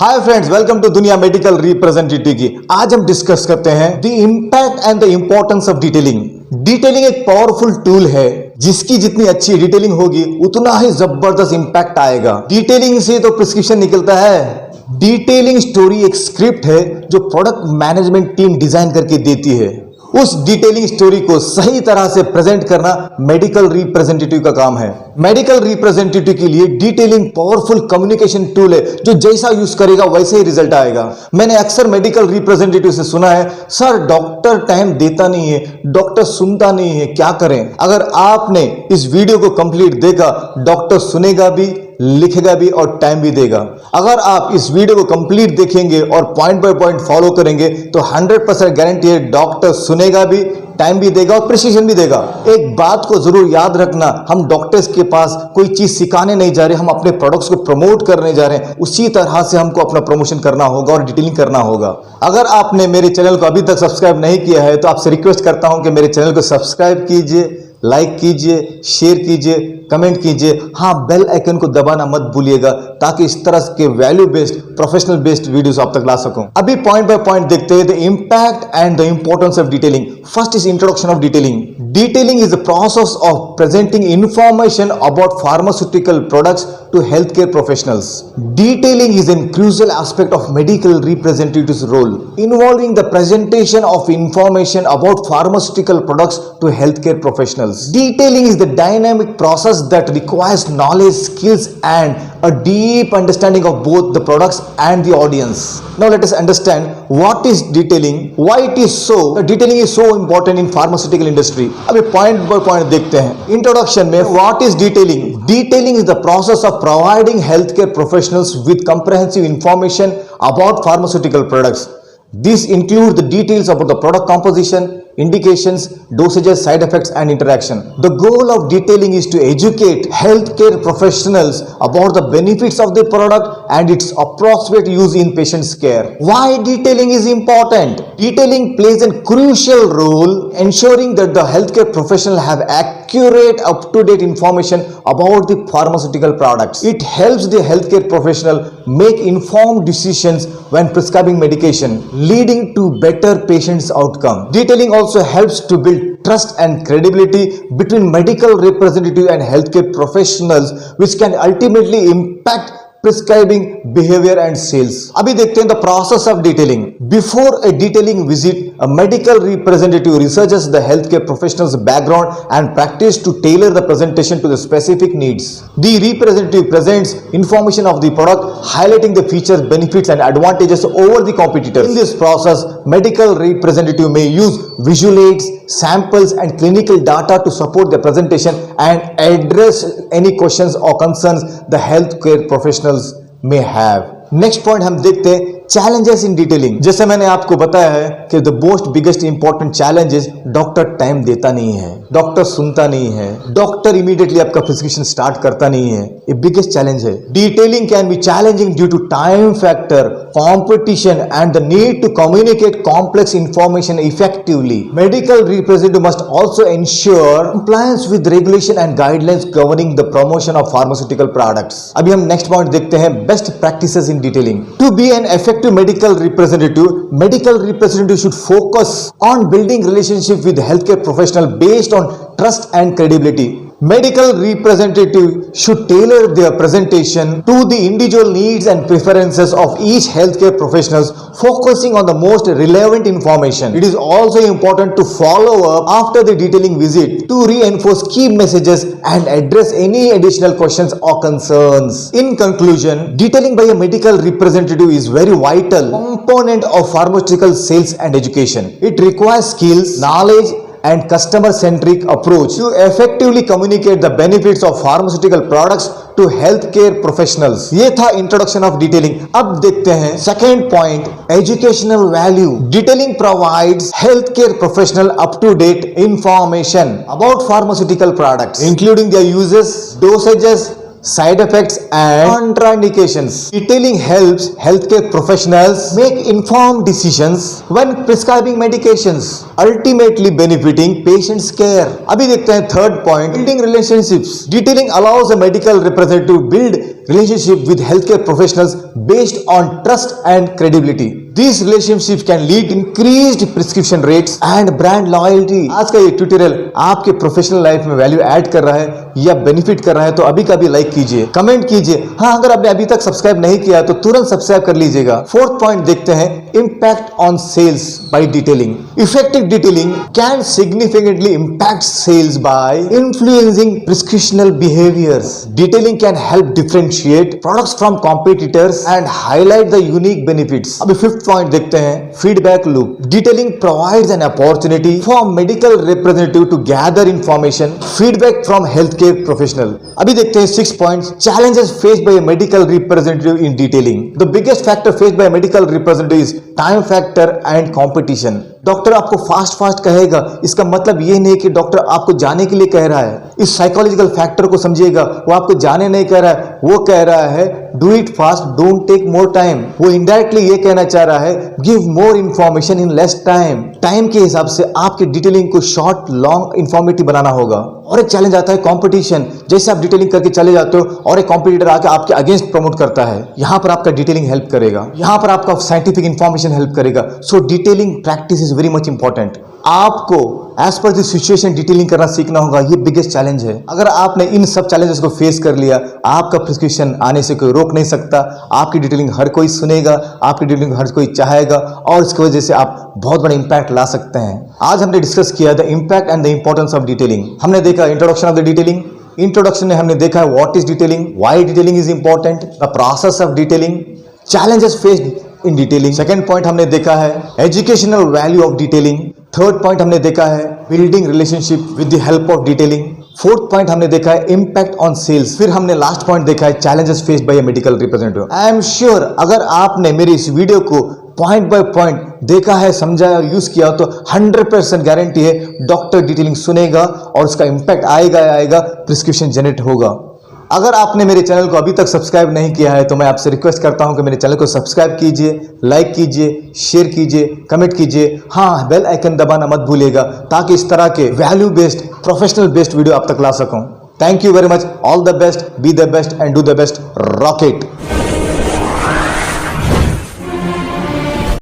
Hi friends, welcome to दुनिया medical representative की। आज हम डिस्कस करते हैं the impact and the importance of detailing. Detailing एक पावरफुल टूल है जिसकी जितनी अच्छी डिटेलिंग होगी उतना ही जबरदस्त इंपैक्ट आएगा। डिटेलिंग से तो प्रिस्क्रिप्शन निकलता है। डिटेलिंग स्टोरी एक स्क्रिप्ट है जो प्रोडक्ट मैनेजमेंट टीम डिजाइन करके देती है। उस डिटेलिंग स्टोरी को सही तरह से प्रेजेंट करना मेडिकल रिप्रेजेंटेटिव का काम है। मेडिकल रिप्रेजेंटेटिव के लिए डिटेलिंग पावरफुल कम्युनिकेशन टूल है जो जैसा यूज करेगा वैसे ही रिजल्ट आएगा। मैंने अक्सर मेडिकल रिप्रेजेंटेटिव से सुना है, सर डॉक्टर टाइम देता नहीं है, डॉक्टर सुनता नहीं है, क्या करें? अगर आपने इस वीडियो को कंप्लीट देखा, डॉक्टर सुनेगा भी, लिखेगा भी और टाइम भी देगा। अगर आप इस वीडियो को कंप्लीट देखेंगे और पॉइंट बाय पॉइंट फॉलो करेंगे तो 100% गारंटी है डॉक्टर सुनेगा भी, टाइम भी देगा और प्रिसीजन भी देगा। एक बात को जरूर याद रखना, हम डॉक्टर्स के पास कोई चीज सिखाने नहीं जा रहे, हम अपने प्रोडक्ट्स को प्रमोट करने जा रहे हैं। उसी तरह से हमको अपना प्रमोशन करना होगा और डिटेलिंग करना होगा। अगर आपने मेरे चैनल को अभी तक सब्सक्राइब नहीं किया है तो आपसे रिक्वेस्ट करता हूं कि मेरे चैनल को सब्सक्राइब कीजिए, लाइक कीजिए, शेयर कीजिए, कमेंट कीजिए। हाँ, बेल आइकन को दबाना मत भूलिएगा ताकि इस तरह के value based, professional based videos आप तक ला सकूं। अभी पॉइंट बाय पॉइंट देखते हैं the impact and the importance of detailing. First is introduction of detailing. Detailing is the process of presenting information about pharmaceutical products to healthcare professionals. Detailing is a crucial aspect of medical representative's role, involving the presentation of information about pharmaceutical products to healthcare professionals. Detailing is the dynamic process that requires knowledge, skills, and a deep understanding of both the products and the audience. Now let us understand what is detailing, why it is so. Detailing is so important in pharmaceutical industry. अभी point by point देखते हैं। Introduction में what is detailing? Detailing is the process of providing health care professionals with comprehensive information about pharmaceutical products. This includes the details about the product composition, indications, dosages, side effects, and interaction. The goal of detailing is to educate healthcare professionals about the benefits of the product and its appropriate use in patient's care. Why detailing is important? Detailing plays a crucial role ensuring that the healthcare professionals have accurate, up-to-date information about the pharmaceutical products. It helps the healthcare professional make informed decisions when prescribing medication, leading to better patients' outcome. Detailing also helps to build trust and credibility between medical representative and healthcare professionals, which can ultimately impact prescribing behavior and sales. अभी देखते हैं the process of detailing. Before a detailing visit, a medical representative researches the healthcare professional's background and practice to tailor the presentation to the specific needs. The representative presents information of the product, highlighting the features, benefits, and advantages over the competitors. In this process, medical representative may use visual aids, samples, and clinical data to support the presentation and address any questions or concerns the healthcare professionals may have. Next point हम देखते हैं challenges in detailing. जैसे मैंने आपको बताया है कि the most biggest important challenge is doctor time देता नहीं है, डॉक्टर सुनता नहीं है, डॉक्टर इमीडिएटली आपका प्रिस्क्रिप्शन स्टार्ट करता नहीं है। ये बिगेस्ट चैलेंज है। Detailing can be challenging due to time factor, competition and the need to communicate complex information effectively. Medical representative must also ensure compliance with regulation and guidelines governing the promotion of pharmaceutical products. अभी हम next point देखते हैं best practices in detailing. To be an effective medical representative should focus on building relationship with healthcare professional based on trust and credibility. Medical representative should tailor their presentation to the individual needs and preferences of each healthcare professionals, focusing on the most relevant information. It is also important to follow up after the detailing visit to reinforce key messages and address any additional questions or concerns. In conclusion, detailing by a medical representative is very vital component of pharmaceutical sales and education. It requires skills, knowledge, and customer-centric approach to effectively communicate the benefits of pharmaceutical products to healthcare professionals. ये था introduction of detailing. अब देखते हैं second point, educational value. Detailing provides healthcare professional up-to-date information about pharmaceutical products, including their uses, dosages, side effects and contraindications. Detailing helps healthcare professionals make informed decisions when prescribing medications, ultimately benefiting patients' care. अभी देखते हैं third point, building relationships. Detailing allows a medical representative to build relationship with healthcare professionals based on trust and credibility. These relationships can lead increased prescription rates and brand loyalty. आज का ये tutorial आपके professional life में value add कर रहा है या benefit कर रहा है तो अभी का भी लाइक कीजिए, कमेंट कीजिए। हाँ, अगर आपने अभी तक सब्सक्राइब नहीं किया तो तुरंत सब्सक्राइब कर लीजिएगा। फोर्थ पॉइंट देखते हैं, impact on sales by detailing. Effective detailing can significantly impact sales by influencing prescriptional behaviours. Detailing can help differentiate products from competitors and highlight the unique benefits. अभी fifth point देखते हैं, feedback loop. Detailing provides an opportunity for medical representative to gather information, feedback from healthcare professional. अभी देखते हैं 6 points, challenges faced by a medical representative in detailing. The biggest factor faced by a medical representative is time factor and competition. Doctor आपको fast कहेगा, इसका मतलब ये नहीं कि डॉक्टर आपको जाने के लिए कह रहा है। इस साइकोलॉजिकल फैक्टर को समझिएगा, वो आपको जाने नहीं कह रहा है, वो कह रहा है do it fast, don't take more time. वो इनडायरेक्टली ये कहना चाह रहा है give more information in less time. Time के हिसाब से आपके डिटेलिंग को शॉर्ट लॉन्ग इंफॉर्मेटिव बनाना होगा। और एक चैलेंज आता है कंपटीशन। जैसे आप डिटेलिंग करके चले जाते हो और एक कॉम्पिटिटर आके आपके अगेंस्ट प्रमोट करता है, यहां पर आपका डिटेलिंग हेल्प करेगा, यहां पर आपका साइंटिफिक इंफॉर्मेशन हेल्प करेगा। So detailing practice is very much important. आपको as per the situation detailing करना सीखना होगा, ये बिगेस्ट चैलेंज है। अगर आपने इन सब चैलेंजेस को फेस कर लिया, आपका प्रिस्क्रिप्शन आने से कोई रोक नहीं सकता। आपकी डिटेलिंग हर कोई सुनेगा, आपकी डिटेलिंग हर कोई चाहेगा और इसकी वजह से आप बहुत बड़ा इंपैक्ट ला सकते हैं। आज हमने डिस्कस किया the impact and the importance of detailing. हमने देखा introduction of the detailing. Introduction में हमने देखा है what is detailing, why detailing is important, the process of detailing, challenges faced in detailing. Second point हमने देखा है educational value of detailing. Third point हमने देखा है building relationship with the help of detailing. Fourth point हमने देखा है impact on sales. फिर हमने लास्ट पॉइंट देखा है challenges faced by A medical representative. I am sure अगर आपने मेरी इस वीडियो को पॉइंट बाय पॉइंट देखा है, समझा और यूज किया तो 100% गारंटी है डॉक्टर डिटेलिंग सुनेगा और उसका इम्पैक्ट आएगा, प्रिस्क्रिप्शन जनरेट होगा। अगर आपने मेरे चैनल को अभी तक सब्सक्राइब नहीं किया है तो मैं आपसे रिक्वेस्ट करता हूं कि मेरे चैनल को सब्सक्राइब कीजिए, लाइक कीजिए, शेयर कीजिए, कमेंट कीजिए। हाँ, बेल आइकन दबाना मत भूलिएगा ताकि इस तरह के value based, professional based video आप तक ला सकूं। Thank you very much, all the best, be the best and do the best, rocket.